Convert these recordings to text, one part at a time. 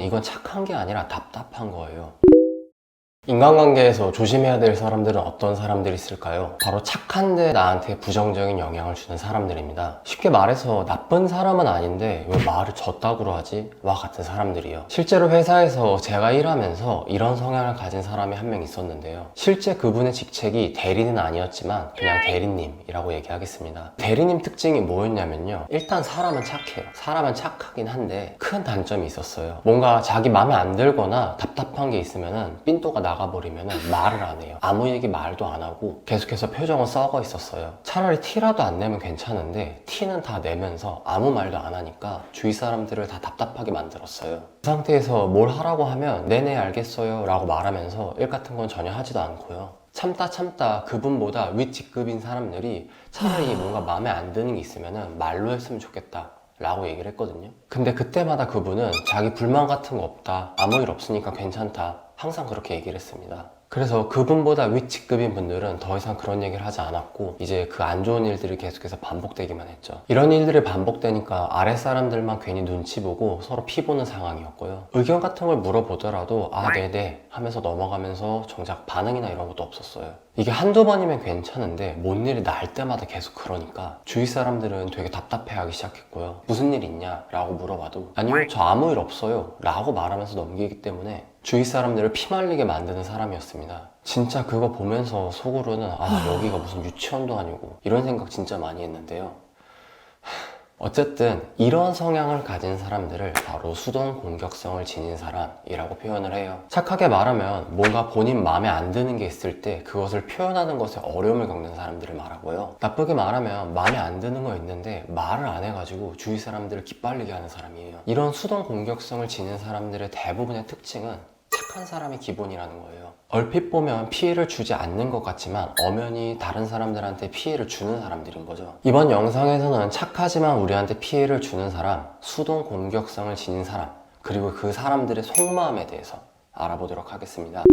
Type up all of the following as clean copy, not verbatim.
이건 착한 게 아니라 답답한 거예요. 인간관계에서 조심해야 될 사람들은 어떤 사람들이 있을까요? 바로 착한데 나한테 부정적인 영향을 주는 사람들입니다. 쉽게 말해서 나쁜 사람은 아닌데 왜 말을 졌다구로 하지? 와 같은 사람들이요. 실제로 회사에서 제가 일하면서 이런 성향을 가진 사람이 한 명 있었는데요. 실제 그분의 직책이 대리는 아니었지만 그냥 대리님이라고 얘기하겠습니다. 대리님 특징이 뭐였냐면요, 일단 사람은 착해요. 사람은 착하긴 한데 큰 단점이 있었어요. 뭔가 자기 마음에 안 들거나 답답한 게 있으면은 삔또가 나가버리면 말을 안 해요. 아무 얘기 말도 안 하고 계속해서 표정은 썩어 있었어요. 차라리 티라도 안 내면 괜찮은데 티는 다 내면서 아무 말도 안 하니까 주위 사람들을 다 답답하게 만들었어요. 그 상태에서 뭘 하라고 하면 네네 알겠어요 라고 말하면서 일 같은 건 전혀 하지도 않고요. 참다 그분보다 윗직급인 사람들이 차라리 뭔가 마음에 안 드는 게 있으면 말로 했으면 좋겠다 라고 얘기를 했거든요. 근데 그때마다 그분은 자기 불만 같은 거 없다, 아무 일 없으니까 괜찮다, 항상 그렇게 얘기를 했습니다. 그래서 그분보다 윗직급인 분들은 더 이상 그런 얘기를 하지 않았고 이제 그 안 좋은 일들이 계속해서 반복되기만 했죠. 이런 일들이 반복되니까 아랫사람들만 괜히 눈치 보고 서로 피보는 상황이었고요. 의견 같은 걸 물어보더라도 아 네네 하면서 넘어가면서 정작 반응이나 이런 것도 없었어요. 이게 한두 번이면 괜찮은데 뭔 일이 날 때마다 계속 그러니까 주위 사람들은 되게 답답해하기 시작했고요. 무슨 일 있냐 라고 물어봐도 아니요 저 아무 일 없어요 라고 말하면서 넘기기 때문에 주위 사람들을 피말리게 만드는 사람이었습니다. 진짜 그거 보면서 속으로는 아 여기가 무슨 유치원도 아니고 이런 생각 진짜 많이 했는데요. 어쨌든 이런 성향을 가진 사람들을 바로 수동 공격성을 지닌 사람이라고 표현을 해요. 착하게 말하면 뭔가 본인 마음에 안 드는 게 있을 때 그것을 표현하는 것에 어려움을 겪는 사람들을 말하고요. 나쁘게 말하면 마음에 안 드는 거 있는데 말을 안 해가지고 주위 사람들을 기빨리게 하는 사람이에요. 이런 수동 공격성을 지닌 사람들의 대부분의 특징은 착한 사람이 기본이라는 거예요. 얼핏 보면 피해를 주지 않는 것 같지만 엄연히 다른 사람들한테 피해를 주는 사람들인 거죠. 이번 영상에서는 착하지만 우리한테 피해를 주는 사람, 수동 공격성을 지닌 사람, 그리고 그 사람들의 속마음에 대해서 알아보도록 하겠습니다.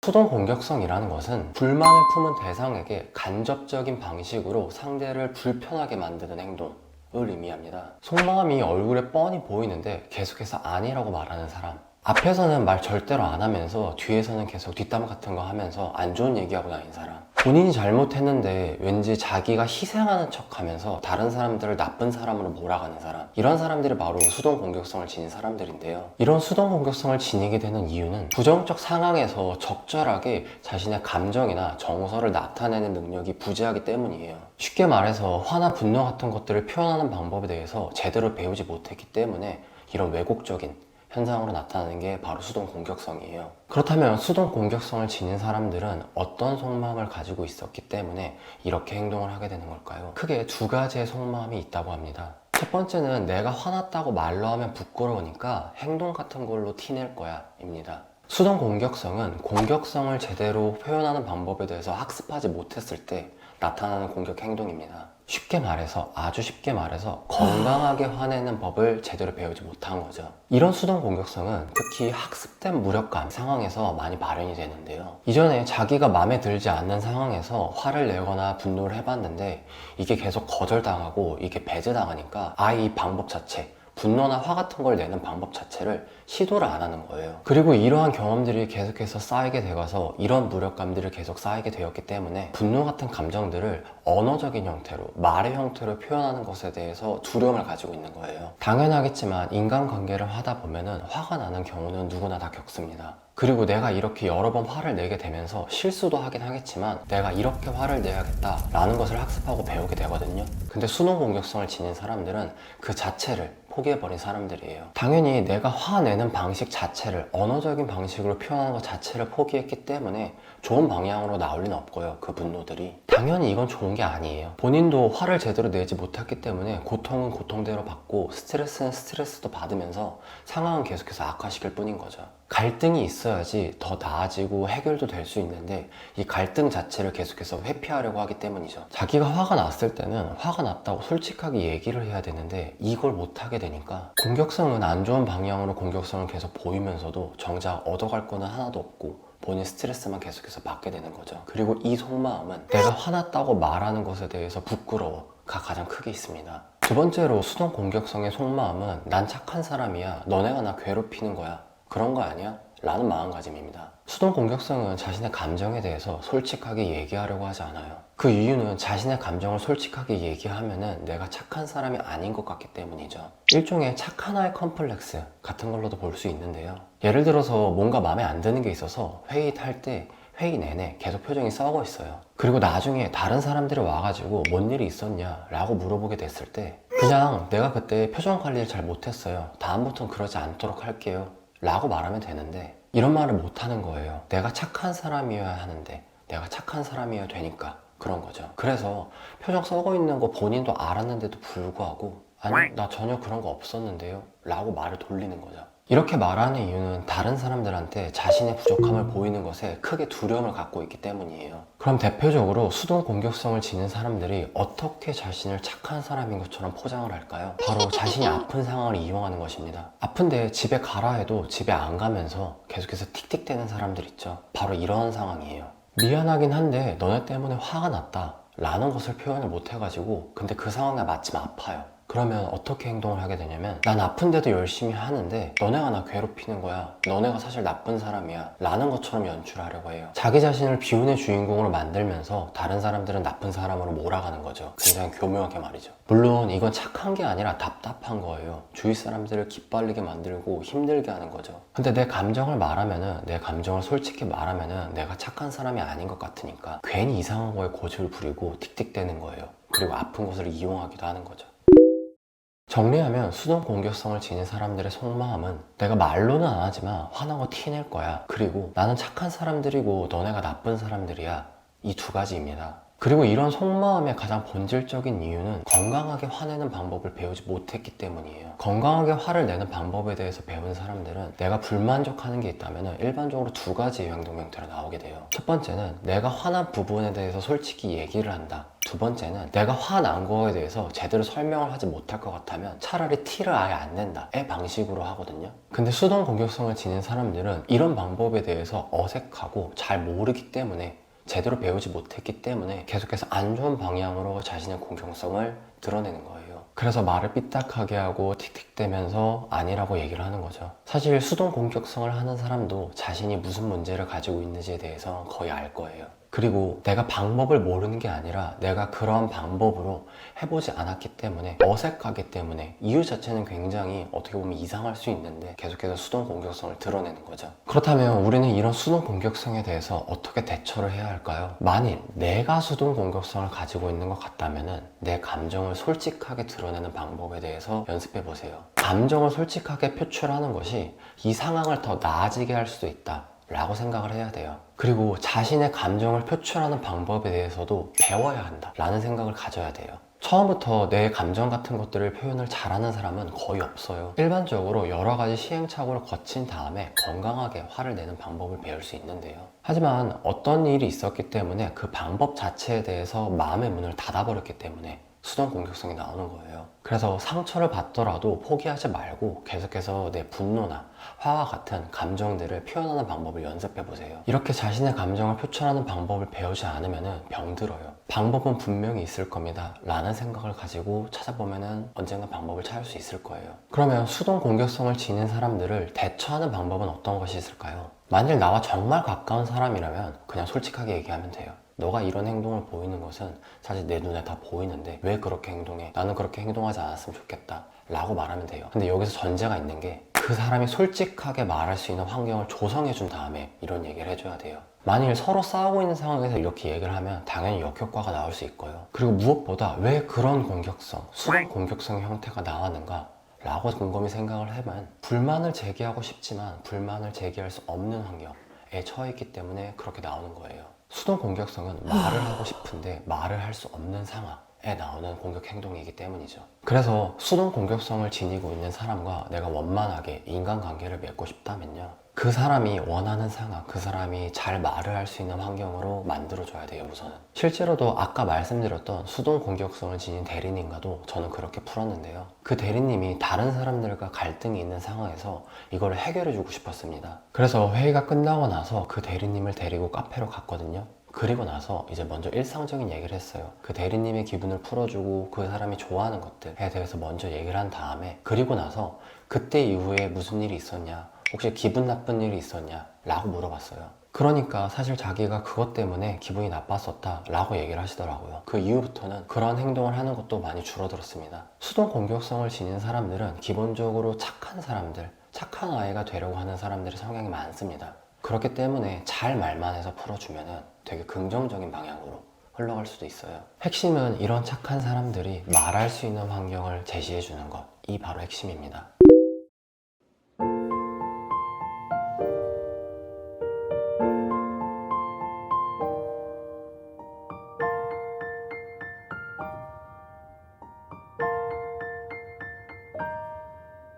수동 공격성이라는 것은 불만을 품은 대상에게 간접적인 방식으로 상대를 불편하게 만드는 행동을 의미합니다. 속마음이 얼굴에 뻔히 보이는데 계속해서 아니라고 말하는 사람, 앞에서는 말 절대로 안 하면서 뒤에서는 계속 뒷담 같은 거 하면서 안 좋은 얘기하고 다니는 사람, 본인이 잘못했는데 왠지 자기가 희생하는 척 하면서 다른 사람들을 나쁜 사람으로 몰아가는 사람, 이런 사람들이 바로 수동 공격성을 지닌 사람들인데요. 이런 수동 공격성을 지니게 되는 이유는 부정적 상황에서 적절하게 자신의 감정이나 정서를 나타내는 능력이 부재하기 때문이에요. 쉽게 말해서 화나 분노 같은 것들을 표현하는 방법에 대해서 제대로 배우지 못했기 때문에 이런 왜곡적인 현상으로 나타나는 게 바로 수동 공격성이에요. 그렇다면 수동 공격성을 지닌 사람들은 어떤 속마음을 가지고 있었기 때문에 이렇게 행동을 하게 되는 걸까요? 크게 두 가지의 속마음이 있다고 합니다. 첫 번째는 내가 화났다고 말로 하면 부끄러우니까 행동 같은 걸로 티낼 거야 입니다. 수동 공격성은 공격성을 제대로 표현하는 방법에 대해서 학습하지 못했을 때 나타나는 공격 행동입니다. 쉽게 말해서, 아주 쉽게 말해서 건강하게 화내는 법을 제대로 배우지 못한 거죠. 이런 수동 공격성은 특히 학습된 무력감 상황에서 많이 발현이 되는데요. 이전에 자기가 마음에 들지 않는 상황에서 화를 내거나 분노를 해봤는데 이게 계속 거절당하고 이게 배제당하니까 아예 이 방법 자체, 분노나 화 같은 걸 내는 방법 자체를 시도를 안 하는 거예요. 그리고 이러한 경험들이 계속해서 쌓이게 되어서 이런 무력감들이 계속 쌓이게 되었기 때문에 분노 같은 감정들을 언어적인 형태로, 말의 형태로 표현하는 것에 대해서 두려움을 가지고 있는 거예요. 당연하겠지만 인간관계를 하다 보면은 화가 나는 경우는 누구나 다 겪습니다. 그리고 내가 이렇게 여러 번 화를 내게 되면서 실수도 하긴 하겠지만 내가 이렇게 화를 내야겠다 라는 것을 학습하고 배우게 되거든요. 근데 수동 공격성을 지닌 사람들은 그 자체를 포기해버린 사람들이에요. 당연히 내가 화내는 방식 자체를, 언어적인 방식으로 표현하는 것 자체를 포기했기 때문에 좋은 방향으로 나올 리는 없고요. 그 분노들이 당연히 이건 좋은 게 아니에요. 본인도 화를 제대로 내지 못했기 때문에 고통은 고통대로 받고 스트레스는 스트레스도 받으면서 상황은 계속해서 악화시킬 뿐인 거죠. 갈등이 있어야지 더 나아지고 해결도 될 수 있는데 이 갈등 자체를 계속해서 회피하려고 하기 때문이죠. 자기가 화가 났을 때는 화가 났다고 솔직하게 얘기를 해야 되는데 이걸 못하게 되니까 공격성은 안 좋은 방향으로 공격성을 계속 보이면서도 정작 얻어갈 거는 하나도 없고 본인 스트레스만 계속해서 받게 되는 거죠. 그리고 이 속마음은 내가 화났다고 말하는 것에 대해서 부끄러워가 가장 크게 있습니다. 두 번째로 수동 공격성의 속마음은 난 착한 사람이야, 너네가 나 괴롭히는 거야, 그런 거 아니야? 라는 마음가짐입니다. 수동 공격성은 자신의 감정에 대해서 솔직하게 얘기하려고 하지 않아요. 그 이유는 자신의 감정을 솔직하게 얘기하면은 내가 착한 사람이 아닌 것 같기 때문이죠. 일종의 착한 아이 컴플렉스 같은 걸로도 볼 수 있는데요. 예를 들어서 뭔가 마음에 안 드는 게 있어서 회의할 때 회의 내내 계속 표정이 썩어 있어요. 그리고 나중에 다른 사람들이 와가지고 뭔 일이 있었냐 라고 물어보게 됐을 때 그냥 내가 그때 표정 관리를 잘 못했어요, 다음부터는 그러지 않도록 할게요 라고 말하면 되는데, 이런 말을 못하는 거예요. 내가 착한 사람이어야 하는데, 내가 착한 사람이어야 되니까 그런 거죠. 그래서 표정 썩어 있는 거 본인도 알았는데도 불구하고 아니 나 전혀 그런 거 없었는데요 라고 말을 돌리는 거죠. 이렇게 말하는 이유는 다른 사람들한테 자신의 부족함을 보이는 것에 크게 두려움을 갖고 있기 때문이에요. 그럼 대표적으로 수동 공격성을 지닌 사람들이 어떻게 자신을 착한 사람인 것처럼 포장을 할까요? 바로 자신이 아픈 상황을 이용하는 것입니다. 아픈데 집에 가라 해도 집에 안 가면서 계속해서 틱틱대는 사람들 있죠. 바로 이런 상황이에요. 미안하긴 한데 너네 때문에 화가 났다 라는 것을 표현을 못 해가지고 근데 그 상황에 마침 아파요. 그러면 어떻게 행동을 하게 되냐면 난 아픈데도 열심히 하는데 너네가 나 괴롭히는 거야, 너네가 사실 나쁜 사람이야 라는 것처럼 연출하려고 해요. 자기 자신을 비운의 주인공으로 만들면서 다른 사람들은 나쁜 사람으로 몰아가는 거죠. 굉장히 교묘하게 말이죠. 물론 이건 착한 게 아니라 답답한 거예요. 주위 사람들을 기빨리게 만들고 힘들게 하는 거죠. 근데 내 감정을 말하면은, 내 감정을 솔직히 말하면은 내가 착한 사람이 아닌 것 같으니까 괜히 이상한 거에 고집을 부리고 틱틱대는 거예요. 그리고 아픈 것을 이용하기도 하는 거죠. 정리하면 수동 공격성을 지닌 사람들의 속마음은 내가 말로는 안 하지만 화나고 티낼 거야, 그리고 나는 착한 사람들이고 너네가 나쁜 사람들이야, 이 두 가지입니다. 그리고 이런 속마음의 가장 본질적인 이유는 건강하게 화내는 방법을 배우지 못했기 때문이에요. 건강하게 화를 내는 방법에 대해서 배운 사람들은 내가 불만족하는 게 있다면 일반적으로 두 가지의 행동 형태로 나오게 돼요. 첫 번째는 내가 화난 부분에 대해서 솔직히 얘기를 한다. 두 번째는 내가 화난 거에 대해서 제대로 설명을 하지 못할 것 같다면 차라리 티를 아예 안 낸다의 방식으로 하거든요. 근데 수동 공격성을 지닌 사람들은 이런 방법에 대해서 어색하고 잘 모르기 때문에, 제대로 배우지 못했기 때문에 계속해서 안 좋은 방향으로 자신의 공격성을 드러내는 거예요. 그래서 말을 삐딱하게 하고 틱틱대면서 아니라고 얘기를 하는 거죠. 사실 수동 공격성을 하는 사람도 자신이 무슨 문제를 가지고 있는지에 대해서 거의 알 거예요. 그리고 내가 방법을 모르는 게 아니라 내가 그러한 방법으로 해보지 않았기 때문에, 어색하기 때문에, 이유 자체는 굉장히 어떻게 보면 이상할 수 있는데 계속해서 수동 공격성을 드러내는 거죠. 그렇다면 우리는 이런 수동 공격성에 대해서 어떻게 대처를 해야 할까요? 만일 내가 수동 공격성을 가지고 있는 것 같다면 내 감정을 솔직하게 드러내는 방법에 대해서 연습해 보세요. 감정을 솔직하게 표출하는 것이 이 상황을 더 나아지게 할 수도 있다 라고 생각을 해야 돼요. 그리고 자신의 감정을 표출하는 방법에 대해서도 배워야 한다 라는 생각을 가져야 돼요. 처음부터 내 감정 같은 것들을 표현을 잘하는 사람은 거의 없어요. 일반적으로 여러 가지 시행착오를 거친 다음에 건강하게 화를 내는 방법을 배울 수 있는데요. 하지만 어떤 일이 있었기 때문에 그 방법 자체에 대해서 마음의 문을 닫아버렸기 때문에 수동 공격성이 나오는 거예요. 그래서 상처를 받더라도 포기하지 말고 계속해서 내 분노나 화와 같은 감정들을 표현하는 방법을 연습해 보세요. 이렇게 자신의 감정을 표출하는 방법을 배우지 않으면 병들어요. 방법은 분명히 있을 겁니다 라는 생각을 가지고 찾아보면 언젠가 방법을 찾을 수 있을 거예요. 그러면 수동 공격성을 지닌 사람들을 대처하는 방법은 어떤 것이 있을까요? 만일 나와 정말 가까운 사람이라면 그냥 솔직하게 얘기하면 돼요. 너가 이런 행동을 보이는 것은 사실 내 눈에 다 보이는데 왜 그렇게 행동해? 나는 그렇게 행동하지 않았으면 좋겠다 라고 말하면 돼요. 근데 여기서 전제가 있는 게 그 사람이 솔직하게 말할 수 있는 환경을 조성해 준 다음에 이런 얘기를 해줘야 돼요. 만일 서로 싸우고 있는 상황에서 이렇게 얘기를 하면 당연히 역효과가 나올 수 있고요. 그리고 무엇보다 왜 그런 공격성, 수동 공격성의 형태가 나왔는가 라고 곰곰이 생각을 해보면 불만을 제기하고 싶지만 불만을 제기할 수 없는 환경에 처해 있기 때문에 그렇게 나오는 거예요. 수동 공격성은 말을 하고 싶은데 말을 할 수 없는 상황에 나오는 공격 행동이기 때문이죠. 그래서 수동 공격성을 지니고 있는 사람과 내가 원만하게 인간관계를 맺고 싶다면요, 그 사람이 원하는 상황, 그 사람이 잘 말을 할 수 있는 환경으로 만들어줘야 돼요. 우선은 실제로도 아까 말씀드렸던 수동 공격성을 지닌 대리님과도 저는 그렇게 풀었는데요, 그 대리님이 다른 사람들과 갈등이 있는 상황에서 이걸 해결해 주고 싶었습니다. 그래서 회의가 끝나고 나서 그 대리님을 데리고 카페로 갔거든요. 그리고 나서 이제 먼저 일상적인 얘기를 했어요. 그 대리님의 기분을 풀어주고 그 사람이 좋아하는 것들에 대해서 먼저 얘기를 한 다음에, 그리고 나서 그때 이후에 무슨 일이 있었냐, 혹시 기분 나쁜 일이 있었냐 라고 물어봤어요. 그러니까 사실 자기가 그것 때문에 기분이 나빴었다 라고 얘기를 하시더라고요. 그 이후부터는 그런 행동을 하는 것도 많이 줄어들었습니다. 수동 공격성을 지닌 사람들은 기본적으로 착한 사람들, 착한 아이가 되려고 하는 사람들의 성향이 많습니다. 그렇기 때문에 잘 말만 해서 풀어주면 되게 긍정적인 방향으로 흘러갈 수도 있어요. 핵심은 이런 착한 사람들이 말할 수 있는 환경을 제시해 주는 것, 이 바로 핵심입니다.